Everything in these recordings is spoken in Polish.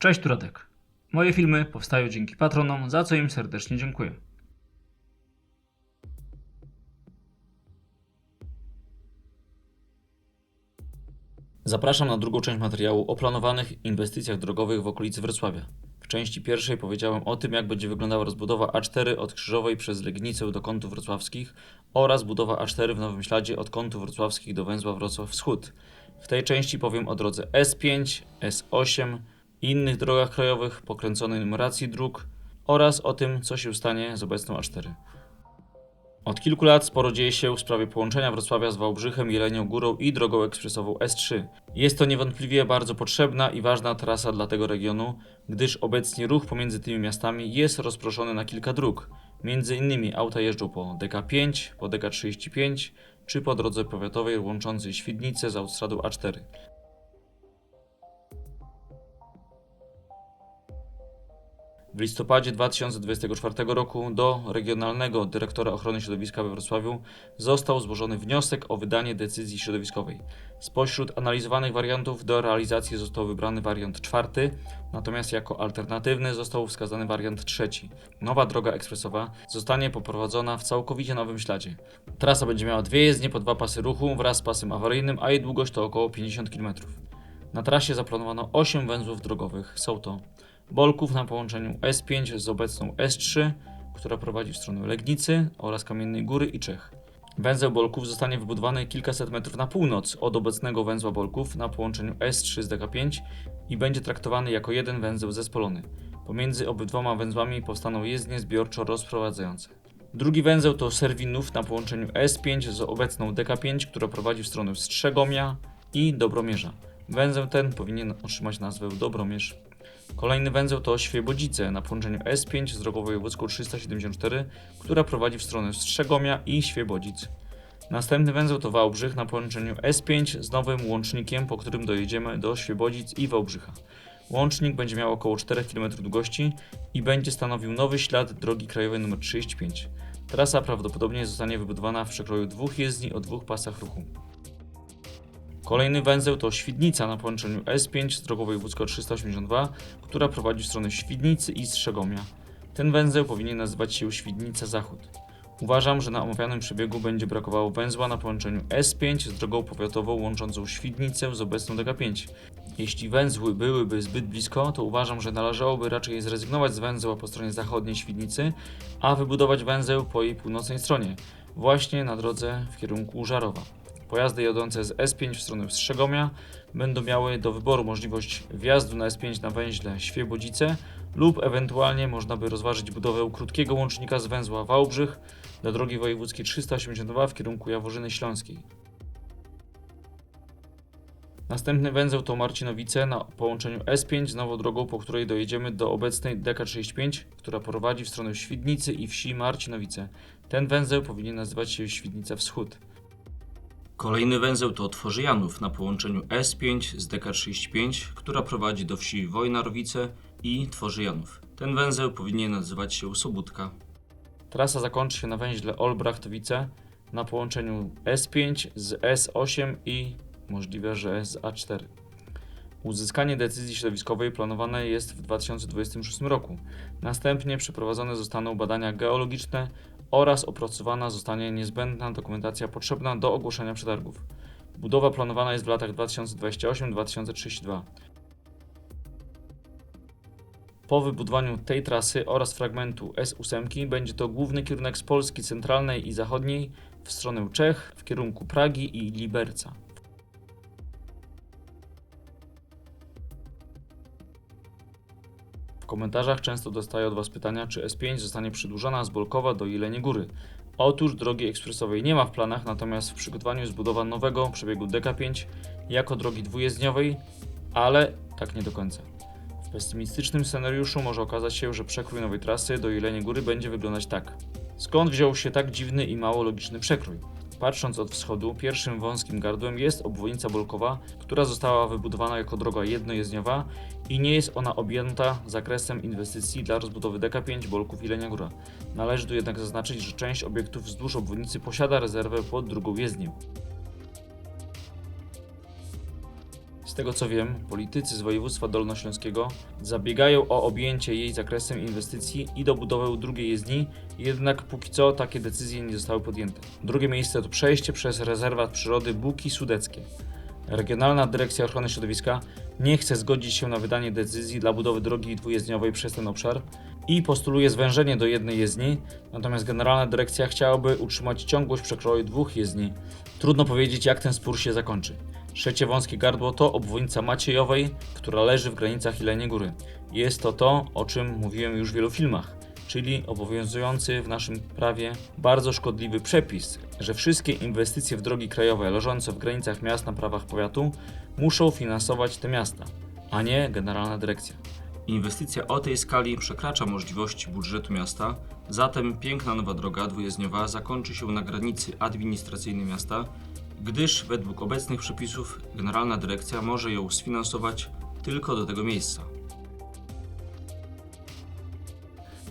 Cześć, tu Radek. Moje filmy powstają dzięki patronom, za co im serdecznie dziękuję. Zapraszam na drugą część materiału o planowanych inwestycjach drogowych w okolicy Wrocławia. W części pierwszej powiedziałem o tym, jak będzie wyglądała rozbudowa A4 od Krzyżowej przez Legnicę do Kątów Wrocławskich oraz budowa A4 w Nowym Śladzie od Kątów Wrocławskich do węzła Wrocław Wschód. W tej części powiem o drodze S5, S8 i innych drogach krajowych, pokręconej numeracji dróg oraz o tym, co się stanie z obecną A4. Od kilku lat sporo dzieje się w sprawie połączenia Wrocławia z Wałbrzychem, Jelenią Górą i drogą ekspresową S3. Jest to niewątpliwie bardzo potrzebna i ważna trasa dla tego regionu, gdyż obecnie ruch pomiędzy tymi miastami jest rozproszony na kilka dróg. Między innymi auta jeżdżą po DK5, po DK35 czy po drodze powiatowej łączącej Świdnicę z autostradą A4. W listopadzie 2024 roku do Regionalnego Dyrektora Ochrony Środowiska we Wrocławiu został złożony wniosek o wydanie decyzji środowiskowej. Spośród analizowanych wariantów do realizacji został wybrany wariant czwarty, natomiast jako alternatywny został wskazany wariant trzeci. Nowa droga ekspresowa zostanie poprowadzona w całkowicie nowym śladzie. Trasa będzie miała dwie jezdnie po dwa pasy ruchu wraz z pasem awaryjnym, a jej długość to około 50 km. Na trasie zaplanowano 8 węzłów drogowych. Są to Bolków na połączeniu S5 z obecną S3, która prowadzi w stronę Legnicy oraz Kamiennej Góry i Czech. Węzeł Bolków zostanie wybudowany kilkaset metrów na północ od obecnego węzła Bolków na połączeniu S3 z DK5 i będzie traktowany jako jeden węzeł zespolony. Pomiędzy obydwoma węzłami powstaną jezdnie zbiorczo-rozprowadzające. Drugi węzeł to Serwinów na połączeniu S5 z obecną DK5, która prowadzi w stronę Strzegomia i Dobromierza. Węzeł ten powinien otrzymać nazwę Dobromierz. Kolejny węzeł to Świebodzice na połączeniu S5 z drogą wojewódzką 374, która prowadzi w stronę Strzegomia i Świebodzic. Następny węzeł to Wałbrzych na połączeniu S5 z nowym łącznikiem, po którym dojedziemy do Świebodzic i Wałbrzycha. Łącznik będzie miał około 4 km długości i będzie stanowił nowy ślad drogi krajowej nr 35. Trasa prawdopodobnie zostanie wybudowana w przekroju dwóch jezdni o dwóch pasach ruchu. Kolejny węzeł to Świdnica na połączeniu S5 z drogą wojewódzką 382, która prowadzi w stronę Świdnicy i Strzegomia. Ten węzeł powinien nazywać się Świdnica Zachód. Uważam, że na omawianym przebiegu będzie brakowało węzła na połączeniu S5 z drogą powiatową łączącą Świdnicę z obecną DK5. Jeśli węzły byłyby zbyt blisko, to uważam, że należałoby raczej zrezygnować z węzła po stronie zachodniej Świdnicy, a wybudować węzeł po jej północnej stronie, właśnie na drodze w kierunku Żarowa. Pojazdy jadące z S5 w stronę Strzegomia będą miały do wyboru możliwość wjazdu na S5 na węźle Świebodzice lub ewentualnie można by rozważyć budowę krótkiego łącznika z węzła Wałbrzych do drogi wojewódzkiej 382 w kierunku Jaworzyny Śląskiej. Następny węzeł to Marcinowice na połączeniu S5 z nową drogą, po której dojedziemy do obecnej DK35, która prowadzi w stronę Świdnicy i wsi Marcinowice. Ten węzeł powinien nazywać się Świdnica Wschód. Kolejny węzeł to Tworzyjanów na połączeniu S5 z DK35, która prowadzi do wsi Wojnarowice i Tworzyjanów. Ten węzeł powinien nazywać się Sobótka. Trasa zakończy się na węźle Olbrachtowice na połączeniu S5 z S8 i możliwe, że z A4. Uzyskanie decyzji środowiskowej planowane jest w 2026 roku. Następnie przeprowadzone zostaną badania geologiczne oraz opracowana zostanie niezbędna dokumentacja potrzebna do ogłoszenia przetargów. Budowa planowana jest w latach 2028-2032. Po wybudowaniu tej trasy oraz fragmentu S8 będzie to główny kierunek z Polski centralnej i zachodniej w stronę Czech w kierunku Pragi i Liberca. W komentarzach często dostaję od Was pytania, czy S5 zostanie przedłużona z Bolkowa do Jeleniej Góry. Otóż drogi ekspresowej nie ma w planach, natomiast w przygotowaniu jest budowa nowego przebiegu DK5 jako drogi dwujezdniowej, ale tak nie do końca. W pesymistycznym scenariuszu może okazać się, że przekrój nowej trasy do Jeleniej Góry będzie wyglądać tak. Skąd wziął się tak dziwny i mało logiczny przekrój? Patrząc od wschodu, pierwszym wąskim gardłem jest obwodnica Bolkowa, która została wybudowana jako droga jednojezdniowa i nie jest ona objęta zakresem inwestycji dla rozbudowy DK5 Bolków i Jelenia Góra. Należy tu jednak zaznaczyć, że część obiektów wzdłuż obwodnicy posiada rezerwę pod drugą jezdnię. Z tego co wiem, politycy z województwa dolnośląskiego zabiegają o objęcie jej zakresem inwestycji i dobudowę drugiej jezdni, jednak póki co takie decyzje nie zostały podjęte. Drugie miejsce to przejście przez rezerwat przyrody Buki Sudeckie. Regionalna Dyrekcja Ochrony Środowiska nie chce zgodzić się na wydanie decyzji dla budowy drogi dwujezdniowej przez ten obszar i postuluje zwężenie do jednej jezdni, natomiast Generalna Dyrekcja chciałaby utrzymać ciągłość przekroju dwóch jezdni. Trudno powiedzieć, jak ten spór się zakończy. Trzecie wąskie gardło to obwodnica Maciejowej, która leży w granicach Jeleniej Góry. Jest to, o czym mówiłem już w wielu filmach, czyli obowiązujący w naszym prawie bardzo szkodliwy przepis, że wszystkie inwestycje w drogi krajowe leżące w granicach miast na prawach powiatu muszą finansować te miasta, a nie Generalna Dyrekcja. Inwestycja o tej skali przekracza możliwości budżetu miasta, zatem piękna nowa droga dwujezdniowa zakończy się na granicy administracyjnej miasta, gdyż według obecnych przepisów Generalna Dyrekcja może ją sfinansować tylko do tego miejsca.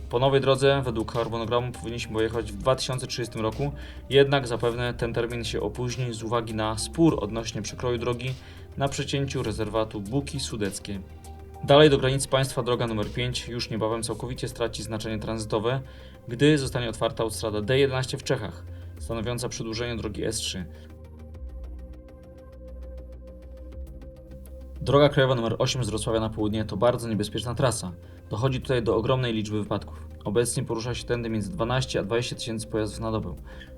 Po nowej drodze według harmonogramu powinniśmy pojechać w 2030 roku, jednak zapewne ten termin się opóźni z uwagi na spór odnośnie przekroju drogi na przecięciu rezerwatu Buki Sudeckie. Dalej do granic państwa droga nr 5 już niebawem całkowicie straci znaczenie tranzytowe, gdy zostanie otwarta autostrada D11 w Czechach, stanowiąca przedłużenie drogi S3. Droga krajowa nr 8 z Wrocławia na południe to bardzo niebezpieczna trasa. Dochodzi tutaj do ogromnej liczby wypadków. Obecnie porusza się tędy między 12 a 20 tysięcy pojazdów na dobę.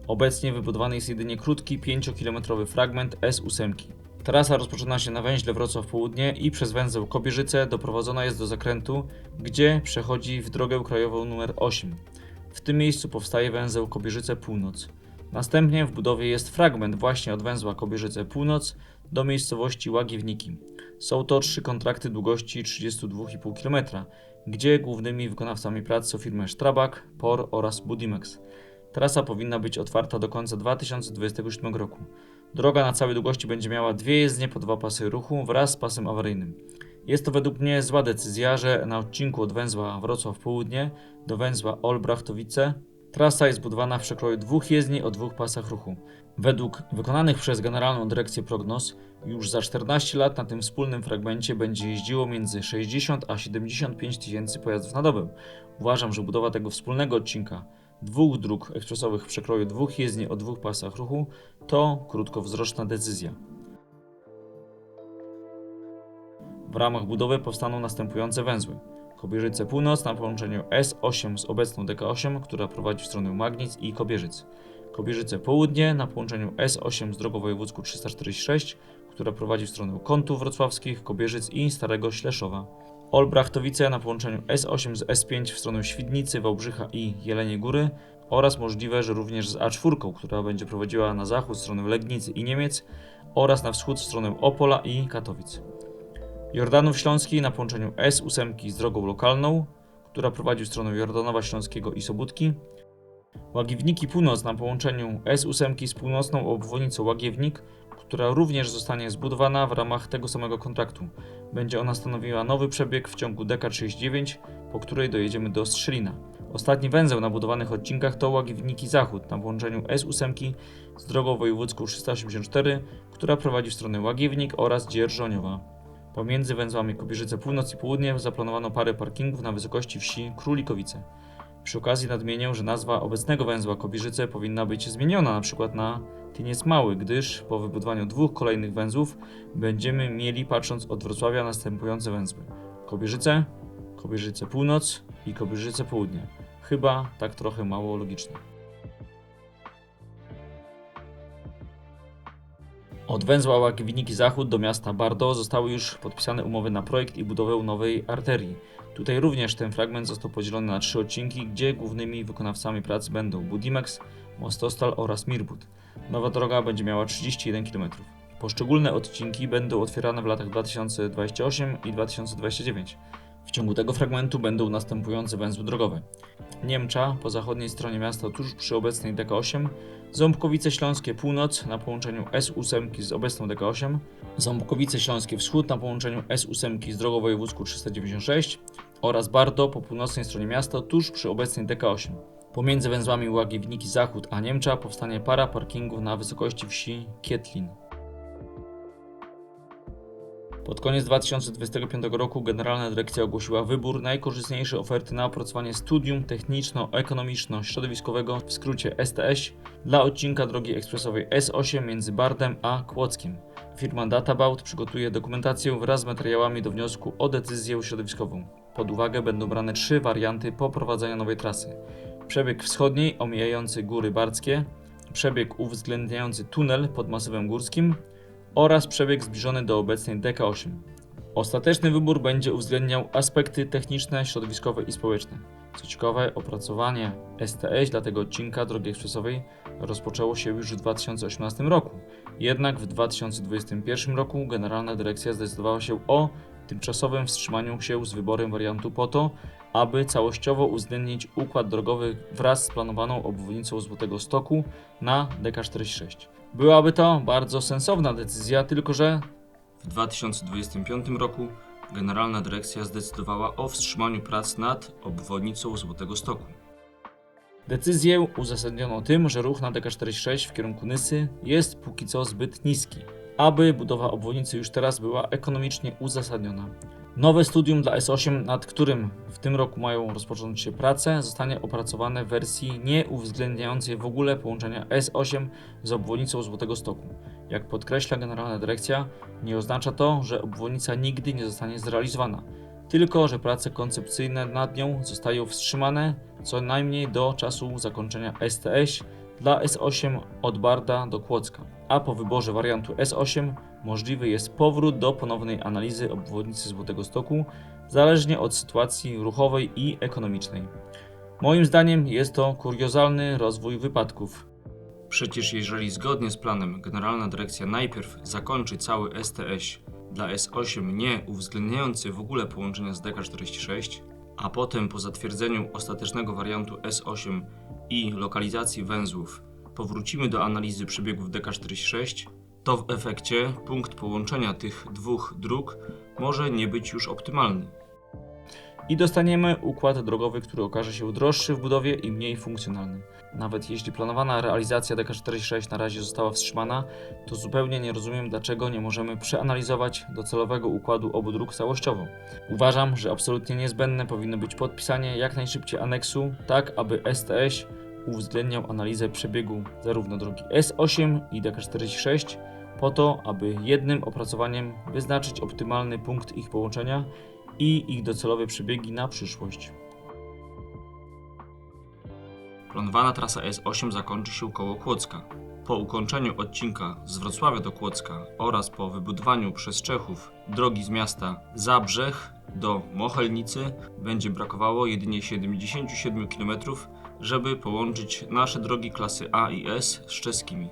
Obecnie wybudowany jest jedynie krótki, 5-kilometrowy fragment S8. Trasa rozpoczyna się na węźle Wrocław Południe i przez węzeł Kobierzyce doprowadzona jest do zakrętu, gdzie przechodzi w drogę krajową nr 8. W tym miejscu powstaje węzeł Kobierzyce Północ. Następnie w budowie jest fragment właśnie od węzła Kobierzyce Północ do miejscowości Łagiewniki. Są to 3 kontrakty długości 32,5 km, gdzie głównymi wykonawcami prac są firmy Strabag, POR oraz Budimex. Trasa powinna być otwarta do końca 2027 roku. Droga na całej długości będzie miała 2 jezdnie po 2 pasy ruchu wraz z pasem awaryjnym. Jest to według mnie zła decyzja, że na odcinku od węzła Wrocław Południe do węzła Olbrachtowice trasa jest budowana w przekroju 2 jezdni o 2 pasach ruchu. Według wykonanych przez Generalną Dyrekcję prognoz, już za 14 lat na tym wspólnym fragmencie będzie jeździło między 60 a 75 tysięcy pojazdów na dobę. Uważam, że budowa tego wspólnego odcinka 2 dróg ekspresowych w przekroju 2 jezdni o 2 pasach ruchu to krótkowzroczna decyzja. W ramach budowy powstaną następujące węzły. Kobierzyce Północ na połączeniu S8 z obecną DK8, która prowadzi w stronę Magnic i Kobierzyc. Kobierzyce Południe na połączeniu S8 z drogą wojewódzką 346, która prowadzi w stronę Kątów Wrocławskich, Kobierzyc i Starego Śleszowa. Olbrachtowice na połączeniu S8 z S5 w stronę Świdnicy, Wałbrzycha i Jeleniej Góry oraz możliwe, że również z A4, która będzie prowadziła na zachód w stronę Legnicy i Niemiec oraz na wschód w stronę Opola i Katowic. Jordanów Śląski na połączeniu S8 z drogą lokalną, która prowadzi w stronę Jordanowa Śląskiego i Sobótki. Łagiewniki Północ na połączeniu S8 z północną obwodnicą Łagiewnik, która również zostanie zbudowana w ramach tego samego kontraktu. Będzie ona stanowiła nowy przebieg w ciągu DK39, po której dojedziemy do Strzelina. Ostatni węzeł na budowanych odcinkach to Łagiewniki Zachód na połączeniu S8 z drogą wojewódzką 384, która prowadzi w stronę Łagiewnik oraz Dzierżoniowa. Pomiędzy węzłami Kobierzyce Północ i Południe zaplanowano parę parkingów na wysokości wsi Królikowice. Przy okazji nadmienię, że nazwa obecnego węzła Kobierzyce powinna być zmieniona np. na Tyniec Mały, gdyż po wybudowaniu 2 kolejnych węzłów będziemy mieli, patrząc od Wrocławia, następujące węzły: Kobierzyce, Kobierzyce Północ i Kobierzyce Południe. Chyba tak trochę mało logicznie. Od węzła Łagiewniki Zachód do miasta Bardo zostały już podpisane umowy na projekt i budowę nowej arterii. Tutaj również ten fragment został podzielony na 3 odcinki, gdzie głównymi wykonawcami prac będą Budimex, Mostostal oraz Mirbud. Nowa droga będzie miała 31 km. Poszczególne odcinki będą otwierane w latach 2028 i 2029. W ciągu tego fragmentu będą następujące węzły drogowe: Niemcza po zachodniej stronie miasta tuż przy obecnej DK8, Ząbkowice Śląskie Północ na połączeniu S8 z obecną DK8, Ząbkowice Śląskie Wschód na połączeniu S8 z drogą wojewódzką 396 oraz Bardo po północnej stronie miasta tuż przy obecnej DK8. Pomiędzy węzłami Łagiewniki Zachód a Niemcza powstanie para parkingów na wysokości wsi Kietlin. Pod koniec 2025 roku Generalna Dyrekcja ogłosiła wybór najkorzystniejszej oferty na opracowanie studium techniczno-ekonomiczno-środowiskowego, w skrócie STS, dla odcinka drogi ekspresowej S8 między Bardem a Kłodzkiem. Firma Databout przygotuje dokumentację wraz z materiałami do wniosku o decyzję środowiskową. Pod uwagę będą brane 3 warianty poprowadzenia nowej trasy. Przebieg wschodniej omijający Góry Bardzkie, przebieg uwzględniający tunel pod Masywem Górskim oraz przebieg zbliżony do obecnej DK8. Ostateczny wybór będzie uwzględniał aspekty techniczne, środowiskowe i społeczne. Co ciekawe, opracowanie STS dla tego odcinka drogi ekspresowej rozpoczęło się już w 2018 roku. Jednak w 2021 roku Generalna Dyrekcja zdecydowała się o tymczasowym wstrzymaniu się z wyborem wariantu po to, aby całościowo uwzględnić układ drogowy wraz z planowaną obwodnicą Złotego Stoku na DK46. Byłaby to bardzo sensowna decyzja, tylko że w 2025 roku Generalna Dyrekcja zdecydowała o wstrzymaniu prac nad obwodnicą Złotego Stoku. Decyzję uzasadniono tym, że ruch na DK46 w kierunku Nysy jest póki co zbyt niski, aby budowa obwodnicy już teraz była ekonomicznie uzasadniona. Nowe studium dla S8, nad którym w tym roku mają rozpocząć się prace, zostanie opracowane w wersji nie uwzględniającej w ogóle połączenia S8 z obwodnicą Złotego Stoku. Jak podkreśla Generalna Dyrekcja, nie oznacza to, że obwodnica nigdy nie zostanie zrealizowana, tylko że prace koncepcyjne nad nią zostają wstrzymane co najmniej do czasu zakończenia STS dla S8 od Barda do Kłodzka, a po wyborze wariantu S8 możliwy jest powrót do ponownej analizy obwodnicy Złotego Stoku, zależnie od sytuacji ruchowej i ekonomicznej. Moim zdaniem jest to kuriozalny rozwój wypadków. Przecież jeżeli zgodnie z planem Generalna Dyrekcja najpierw zakończy cały STS dla S8 nie uwzględniający w ogóle połączenia z DK46, a potem po zatwierdzeniu ostatecznego wariantu S8 i lokalizacji węzłów powrócimy do analizy przebiegów DK46, to w efekcie punkt połączenia tych dwóch dróg może nie być już optymalny. I dostaniemy układ drogowy, który okaże się droższy w budowie i mniej funkcjonalny. Nawet jeśli planowana realizacja DK46 na razie została wstrzymana, to zupełnie nie rozumiem, dlaczego nie możemy przeanalizować docelowego układu obu dróg całościowo. Uważam, że absolutnie niezbędne powinno być podpisanie jak najszybciej aneksu, tak aby STS uwzględniał analizę przebiegu zarówno drogi S8 i DK46, po to, aby jednym opracowaniem wyznaczyć optymalny punkt ich połączenia i ich docelowe przebiegi na przyszłość. Planowana trasa S8 zakończy się koło Kłodzka. Po ukończeniu odcinka z Wrocławia do Kłodzka oraz po wybudowaniu przez Czechów drogi z miasta Zabrzech do Mochelnicy będzie brakowało jedynie 77 km, żeby połączyć nasze drogi klasy A i S z czeskimi.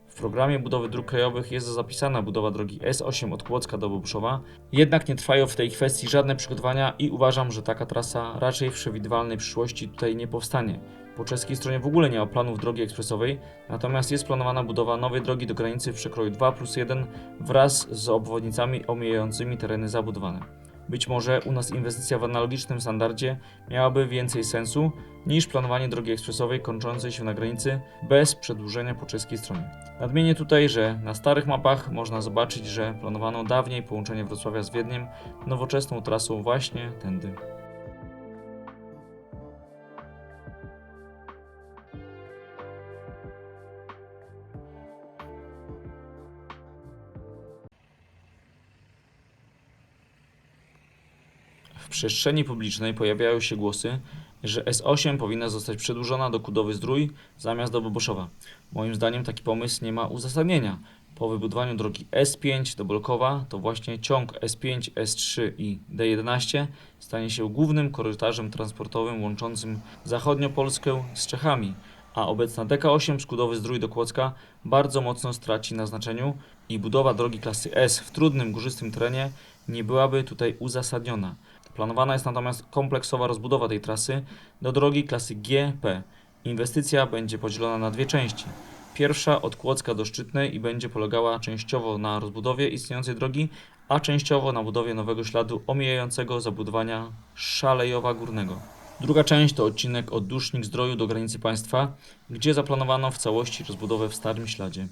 W programie budowy dróg krajowych jest zapisana budowa drogi S8 od Kłodzka do Bobuszowa, jednak nie trwają w tej kwestii żadne przygotowania i uważam, że taka trasa raczej w przewidywalnej przyszłości tutaj nie powstanie. Po czeskiej stronie w ogóle nie ma planów drogi ekspresowej, natomiast jest planowana budowa nowej drogi do granicy w przekroju 2+1 wraz z obwodnicami omijającymi tereny zabudowane. Być może u nas inwestycja w analogicznym standardzie miałaby więcej sensu niż planowanie drogi ekspresowej kończącej się na granicy bez przedłużenia po czeskiej stronie. Nadmienię tutaj, że na starych mapach można zobaczyć, że planowano dawniej połączenie Wrocławia z Wiedniem nowoczesną trasą właśnie tędy. W przestrzeni publicznej pojawiają się głosy, że S8 powinna zostać przedłużona do Kudowy-Zdrój zamiast do Bobuszowa. Moim zdaniem taki pomysł nie ma uzasadnienia. Po wybudowaniu drogi S5 do Bolkowa to właśnie ciąg S5, S3 i D11 stanie się głównym korytarzem transportowym łączącym zachodniopolskę z Czechami, a obecna DK8 z Kudowy-Zdrój do Kłodzka bardzo mocno straci na znaczeniu i budowa drogi klasy S w trudnym, górzystym terenie nie byłaby tutaj uzasadniona. Planowana jest natomiast kompleksowa rozbudowa tej trasy do drogi klasy GP. Inwestycja będzie podzielona na dwie części. Pierwsza od Kłodzka do Szczytnej i będzie polegała częściowo na rozbudowie istniejącej drogi, a częściowo na budowie nowego śladu omijającego zabudowania Szalejowa Górnego. Druga część to odcinek od Dusznik-Zdroju do granicy państwa, gdzie zaplanowano w całości rozbudowę w starym śladzie.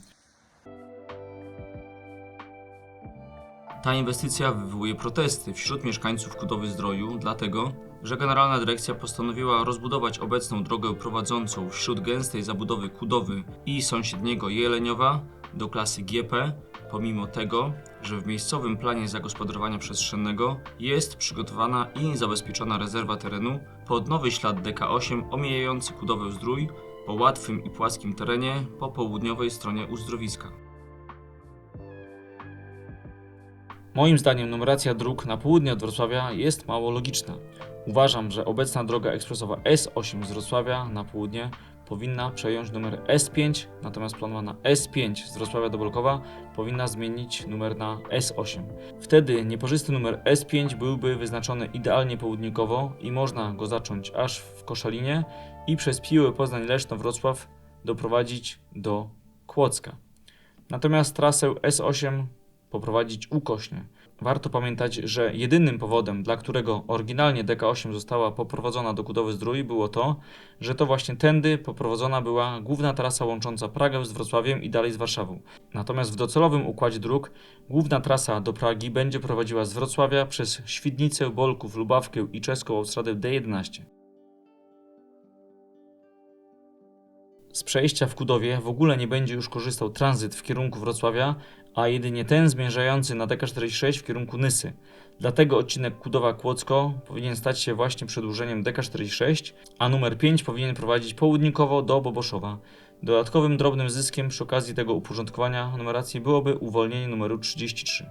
Ta inwestycja wywołuje protesty wśród mieszkańców Kudowy-Zdroju, dlatego że Generalna Dyrekcja postanowiła rozbudować obecną drogę prowadzącą wśród gęstej zabudowy Kudowy i sąsiedniego Jeleniowa do klasy GP, pomimo tego, że w miejscowym planie zagospodarowania przestrzennego jest przygotowana i zabezpieczona rezerwa terenu pod nowy ślad DK8 omijający Kudowę-Zdrój po łatwym i płaskim terenie po południowej stronie uzdrowiska. Moim zdaniem numeracja dróg na południe od Wrocławia jest mało logiczna. Uważam, że obecna droga ekspresowa S8 z Wrocławia na południe powinna przejąć numer S5, natomiast planowana S5 z Wrocławia do Bolkowa powinna zmienić numer na S8. Wtedy nieparzysty numer S5 byłby wyznaczony idealnie południkowo i można go zacząć aż w Koszalinie i przez Piły, Poznań, Leszno, Wrocław doprowadzić do Kłodzka. Natomiast trasę S8 poprowadzić ukośnie. Warto pamiętać, że jedynym powodem, dla którego oryginalnie DK8 została poprowadzona do Kudowy-Zdrój, było to, że to właśnie tędy poprowadzona była główna trasa łącząca Pragę z Wrocławiem i dalej z Warszawą. Natomiast w docelowym układzie dróg główna trasa do Pragi będzie prowadziła z Wrocławia przez Świdnicę, Bolków, Lubawkę i czeską autostradę D11. Z przejścia w Kudowie w ogóle nie będzie już korzystał tranzyt w kierunku Wrocławia, a jedynie ten zmierzający na DK46 w kierunku Nysy. Dlatego odcinek Kudowa-Kłodzko powinien stać się właśnie przedłużeniem DK46, a numer 5 powinien prowadzić południkowo do Boboszowa. Dodatkowym drobnym zyskiem przy okazji tego uporządkowania numeracji byłoby uwolnienie numeru 33.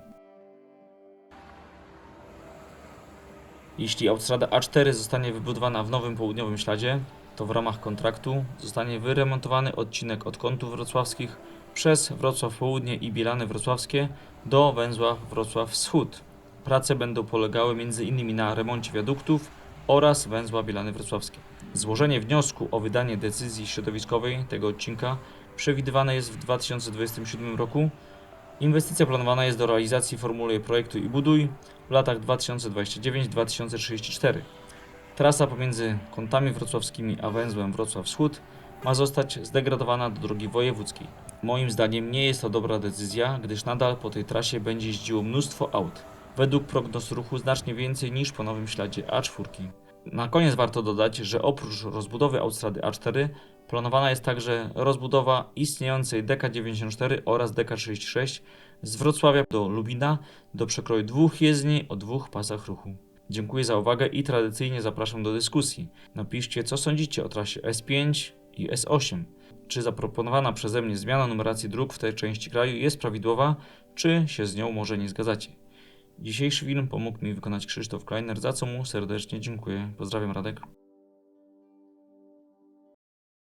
Jeśli autostrada A4 zostanie wybudowana w nowym południowym śladzie, to w ramach kontraktu zostanie wyremontowany odcinek od Kątów Wrocławskich przez Wrocław Południe i Bielany Wrocławskie do węzła Wrocław Wschód. Prace będą polegały m.in. na remoncie wiaduktów oraz węzła Bielany Wrocławskie. Złożenie wniosku o wydanie decyzji środowiskowej tego odcinka przewidywane jest w 2027 roku. Inwestycja planowana jest do realizacji w formule Projektuj i Buduj w latach 2029-2034. Trasa pomiędzy Kątami Wrocławskimi a węzłem Wrocław Wschód ma zostać zdegradowana do drogi wojewódzkiej. Moim zdaniem nie jest to dobra decyzja, gdyż nadal po tej trasie będzie jeździło mnóstwo aut. Według prognoz ruchu znacznie więcej niż po nowym śladzie A4. Na koniec warto dodać, że oprócz rozbudowy autostrady A4 planowana jest także rozbudowa istniejącej DK94 oraz DK36 z Wrocławia do Lubina do przekroju 2 jezdni o 2 pasach ruchu. Dziękuję za uwagę i tradycyjnie zapraszam do dyskusji. Napiszcie, co sądzicie o trasie S5 i S8. Czy zaproponowana przeze mnie zmiana numeracji dróg w tej części kraju jest prawidłowa, czy się z nią może nie zgadzacie? Dzisiejszy film pomógł mi wykonać Krzysztof Kleiner, za co mu serdecznie dziękuję. Pozdrawiam, Radek.